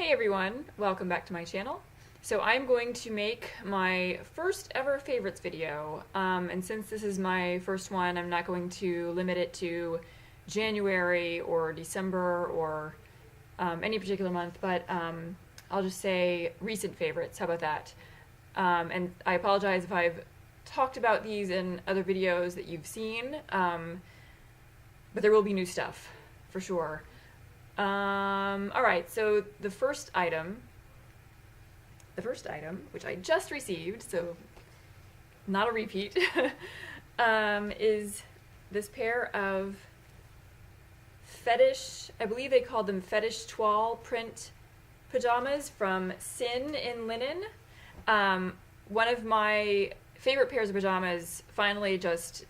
Hey everyone, welcome back to my channel. So I'm going to make my first ever favorites video, and since this is my first one, I'm not going to limit it to January or December or any particular month, but I'll just say recent favorites. How about that? And I apologize if I've talked about these in other videos that you've seen, but there will be new stuff for sure. Alright, so the first item, which I just received, so not a repeat, is this pair of fetish, I believe they called them fetish toile print pajamas from Sin in Linen. One of my favorite pairs of pajamas finally just,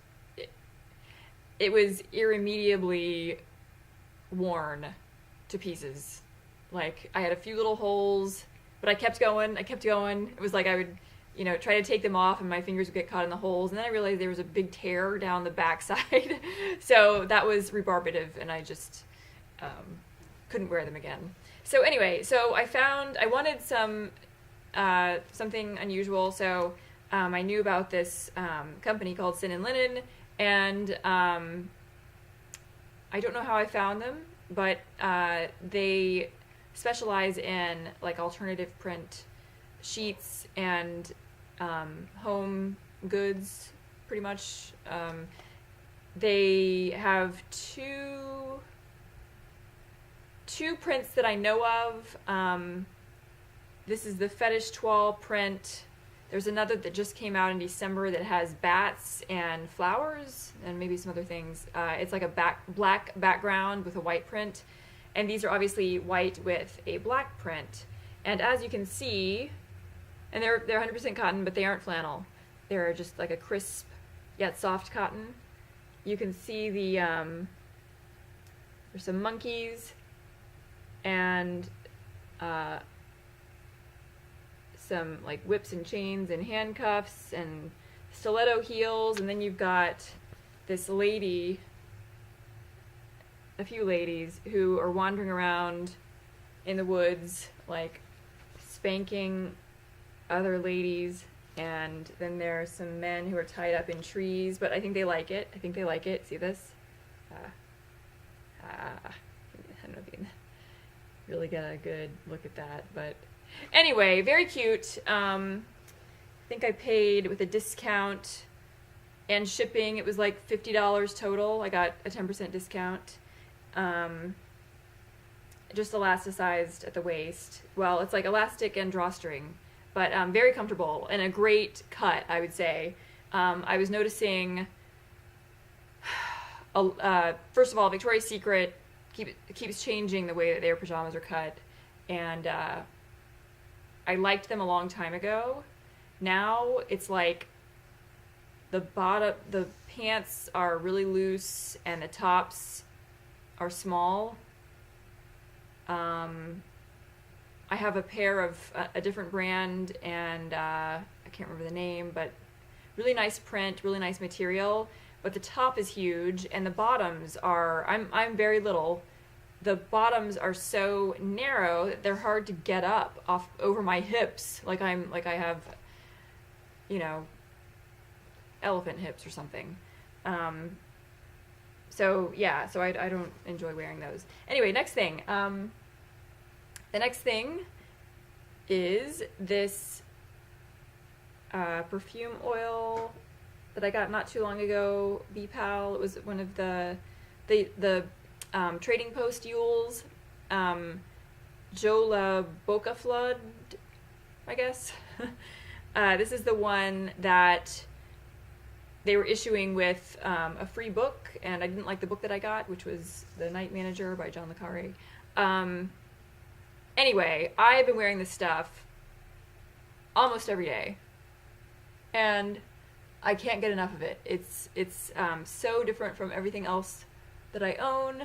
it was irremediably worn to pieces. Like, I had a few little holes, but I kept going. It was like I would, try to take them off and my fingers would get caught in the holes, and then I realized there was a big tear down the backside. So that was rebarbative, and I just couldn't wear them again. So anyway, I wanted something unusual, so I knew about this company called Sin in Linen, and I don't know how I found them, but they specialize in like alternative print sheets and home goods, pretty much. They have two prints that I know of. This is the fetish toile print. There's another that just came out in December that has bats and flowers and maybe some other things. It's like a black background with a white print. And these are obviously white with a black print. And as you can see, and they're 100% cotton, but they aren't flannel. They're just like a crisp yet soft cotton. You can see there's some monkeys and some like whips and chains and handcuffs and stiletto heels, and then you've got this lady, a few ladies who are wandering around in the woods like spanking other ladies, and then there are some men who are tied up in trees, but I think they like it. See this? I don't know if you can really get a good look at that, but anyway, very cute. I think I paid with a discount and shipping, it was like $50 total. I got a 10% discount. Just elasticized at the waist. Well, it's like elastic and drawstring, but very comfortable and a great cut, I would say. I was noticing, first of all, Victoria's Secret keeps changing the way that their pajamas are cut, and I liked them a long time ago. Now it's like the pants are really loose and the tops are small. I have a pair of a different brand, and I can't remember the name, but really nice print, really nice material, but the top is huge and the bottoms are, I'm very little. The bottoms are so narrow that they're hard to get up off over my hips, like I have, elephant hips or something. So I don't enjoy wearing those. Anyway, next thing. The next thing is this perfume oil that I got not too long ago. Bpal. It was one of the Trading Post Yules. Jola Boca Flood, I guess. This is the one that they were issuing with a free book, and I didn't like the book that I got, which was The Night Manager by John le Carré. Anyway, I've been wearing this stuff almost every day, and I can't get enough of it. It's so different from everything else that I own.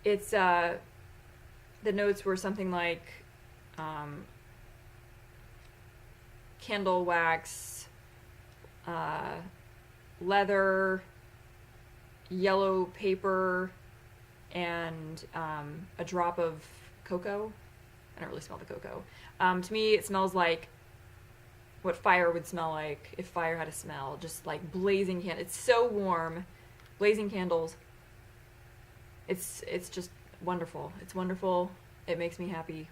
It's the notes were something like candle wax, leather, yellow paper, and a drop of cocoa. I don't really smell the cocoa. To me, it smells like what fire would smell like if fire had a smell. Just like blazing candles. It's so warm. Blazing candles. It's just wonderful. It's wonderful. It makes me happy.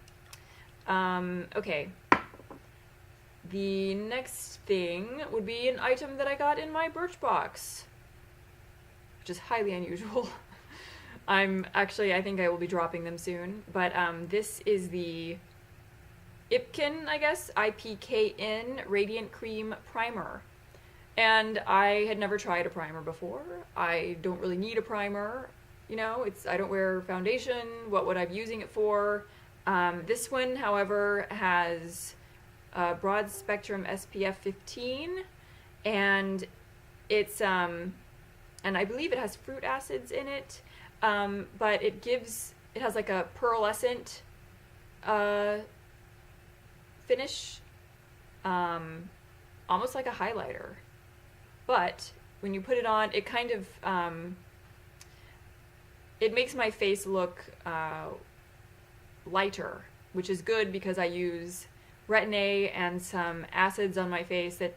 Okay. The next thing would be an item that I got in my Birchbox, which is highly unusual. I think I will be dropping them soon, but this is the Ipken, I guess, IPKN Radiant Cream Primer. And I had never tried a primer before. I don't really need a primer, I don't wear foundation. What would I be using it for? This one, however, has a broad spectrum SPF 15, and it's, and I believe it has fruit acids in it. But it has like a pearlescent finish, almost like a highlighter. But when you put it on, it kind of, it makes my face look lighter, which is good because I use Retin-A and some acids on my face that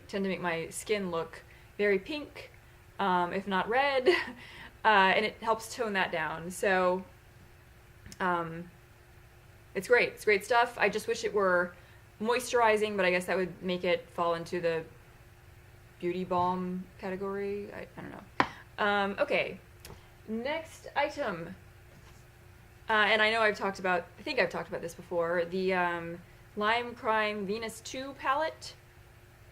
tend to make my skin look very pink, if not red. And it helps tone that down. So it's great. It's great stuff. I just wish it were moisturizing, but I guess that would make it fall into the beauty balm category. I don't know. Okay, next item. And I know I think I've talked about this before, the Lime Crime Venus 2 palette.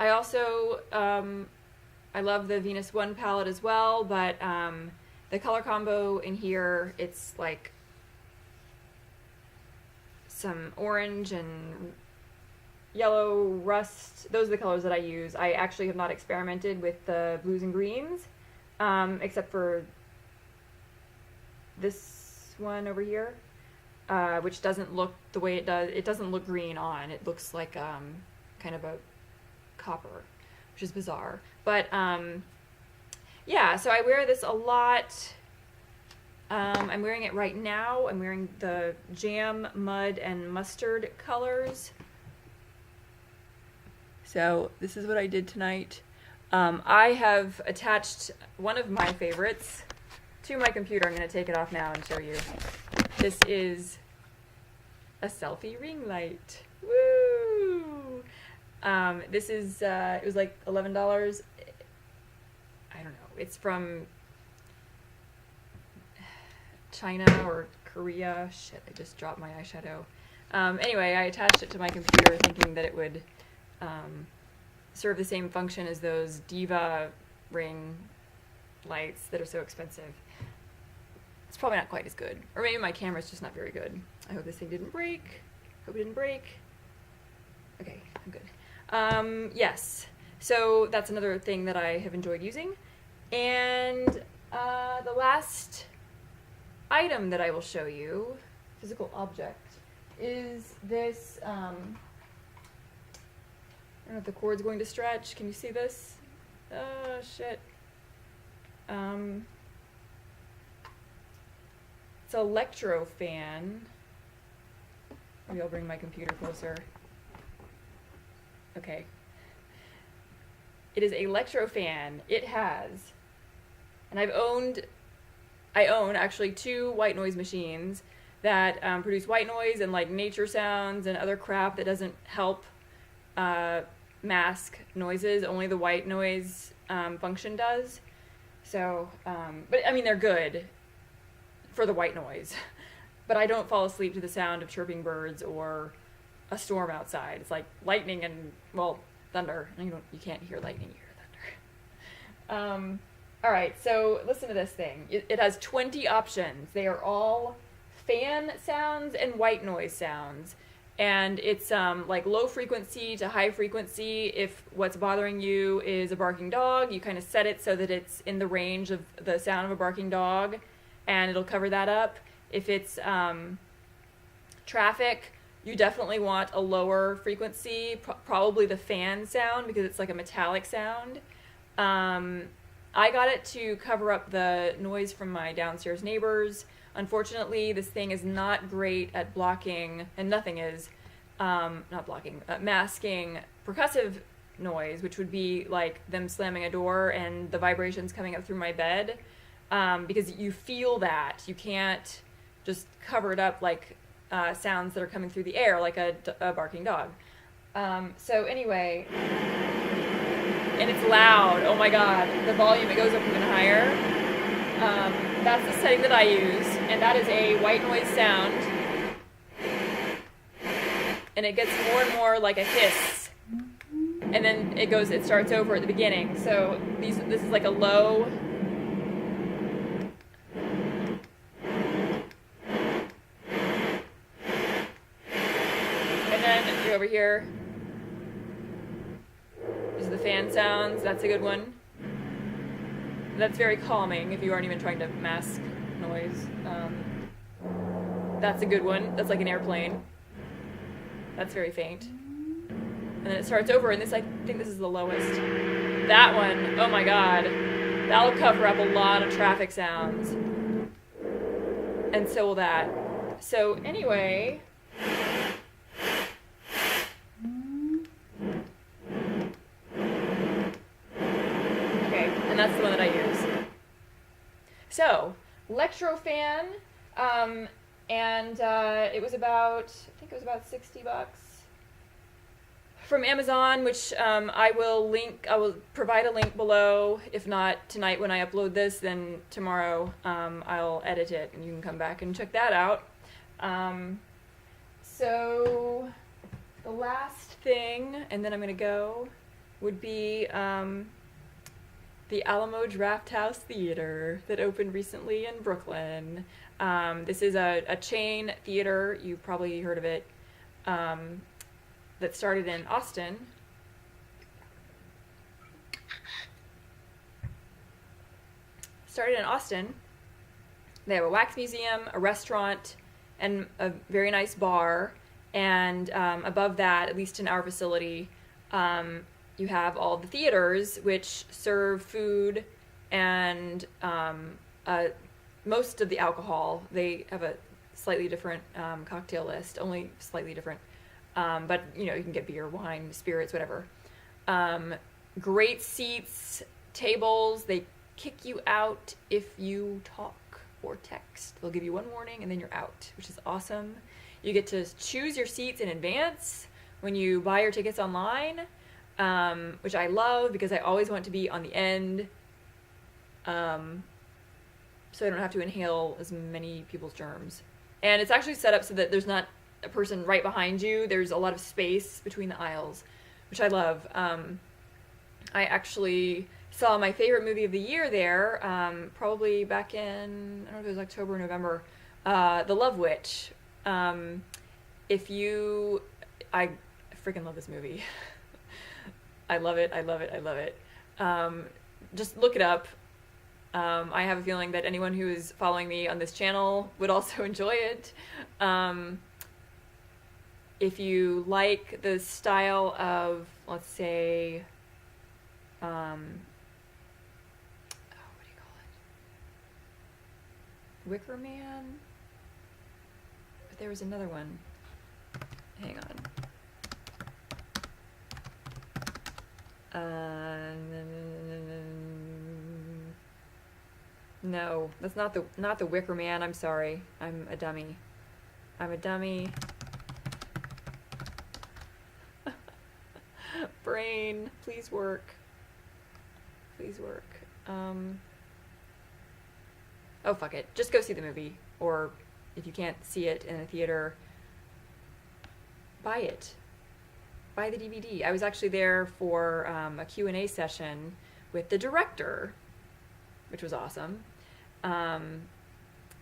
I also, I love the Venus 1 palette as well, but the color combo in here, it's like some orange and yellow, rust. Those are the colors that I use. I actually have not experimented with the blues and greens, except for this one over here, which doesn't look the way it does. It doesn't look green on. It looks like kind of a copper, which is bizarre. But yeah, so I wear this a lot. I'm wearing it right now. I'm wearing the Jam, Mud, and Mustard colors. So this is what I did tonight. I have attached one of my favorites to my computer. I'm going to take it off now and show you. This is a selfie ring light. Woo! This is, it was like $11. I don't know. It's from China or Korea. Shit, I just dropped my eyeshadow. Anyway, I attached it to my computer thinking that it would serve the same function as those Diva ring lights that are so expensive. It's probably not quite as good. Or maybe my camera's just not very good. I hope this thing didn't break. Hope it didn't break. Okay, I'm good. Yes. So that's another thing that I have enjoyed using. And the last item that I will show you, physical object, is this, I don't know if the cord's going to stretch. Can you see this? Oh, shit. It's an electro fan. Maybe I'll bring my computer closer. Okay. It is an electro fan. It has, and I own actually 2 white noise machines that produce white noise and like nature sounds and other crap that doesn't help mask noises. Only the white noise function does. So, but I mean, they're good for the white noise, but I don't fall asleep to the sound of chirping birds or a storm outside. It's like lightning and, well, thunder. You can't hear lightning, you hear thunder. All right, so listen to this thing. It has 20 options. They are all fan sounds and white noise sounds. And it's like low frequency to high frequency. If what's bothering you is a barking dog, you kind of set it so that it's in the range of the sound of a barking dog, and it'll cover that up. If it's traffic, you definitely want a lower frequency, probably the fan sound, because it's like a metallic sound. I got it to cover up the noise from my downstairs neighbors. Unfortunately, this thing is not great at blocking, and nothing is, not blocking, masking percussive noise, which would be like them slamming a door and the vibrations coming up through my bed, because you feel that. You can't just cover it up like sounds that are coming through the air, like a barking dog. So anyway, and it's loud. Oh my god, the volume, it goes up even higher. That's the setting that I use, and that is a white noise sound. And it gets more and more like a hiss. And then it starts over at the beginning. So this is like a low. And then you're over here. These are the fan sounds. That's a good one. That's very calming if you aren't even trying to mask noise. That's a good one. That's like an airplane. That's very faint. And then it starts over, and I think this is the lowest. That one, oh my god. That'll cover up a lot of traffic sounds. And so will that. So anyway. Okay, and that's the one that I use. So, Lectrofan, and it was about, I think it was about $60 from Amazon, which I will provide a link below. If not tonight when I upload this, then tomorrow I'll edit it and you can come back and check that out. So the last thing, and then I'm gonna go, would be the Alamo Drafthouse Theater that opened recently in Brooklyn. This is a chain theater, you've probably heard of it, that started in Austin. They have a wax museum, a restaurant, and a very nice bar. And above that, at least in our facility, you have all the theaters, which serve food and most of the alcohol. They have a slightly different cocktail list, only slightly different. But, you know, you can get beer, wine, spirits, whatever. Great seats, tables. They kick you out if you talk or text. They'll give you one warning and then you're out, which is awesome. You get to choose your seats in advance when you buy your tickets online, which I love because I always want to be on the end, so I don't have to inhale as many people's germs. And it's actually set up so that there's not a person right behind you. There's a lot of space between the aisles, which I love. I actually saw my favorite movie of the year there, probably back in, I don't know if it was October or November, The Love Witch. I freaking love this movie. I love it. Just look it up. I have a feeling that anyone who is following me on this channel would also enjoy it. If you like the style of, let's say, what do you call it? Wicker Man? But there was another one. Hang on. No, that's not the Wicker Man. I'm sorry. I'm a dummy. Brain, please work. Oh, fuck it. Just go see the movie. Or if you can't see it in a theater, buy it. Buy the DVD. I was actually there for a Q&A session with the director, which was awesome.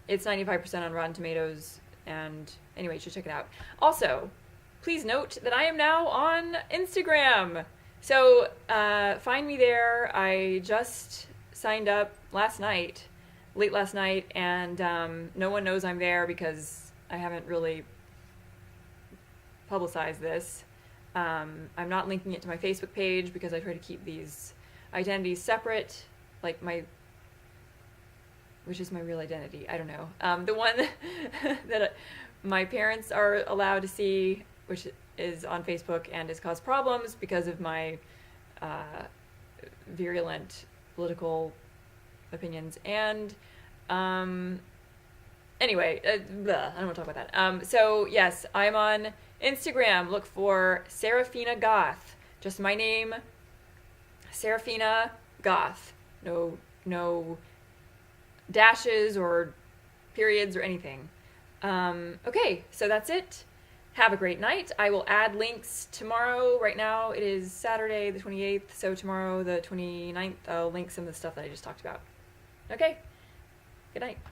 It's 95% on Rotten Tomatoes, and anyway, you should check it out. Also, please note that I am now on Instagram. So find me there. I just signed up late last night, and no one knows I'm there because I haven't really publicized this. I'm not linking it to my Facebook page because I try to keep these identities separate, like which is my real identity. I don't know. The one that my parents are allowed to see, which is on Facebook and has caused problems because of my virulent political opinions. And anyway, blah, I don't want to talk about that. So yes, I'm on Instagram. Look for Serafina Goth. Just my name, Serafina Goth. No dashes or periods or anything. Okay, so that's it. Have a great night. I will add links tomorrow. Right now it is Saturday the 28th, so tomorrow the 29th I'll link some of the stuff that I just talked about. Okay, good night.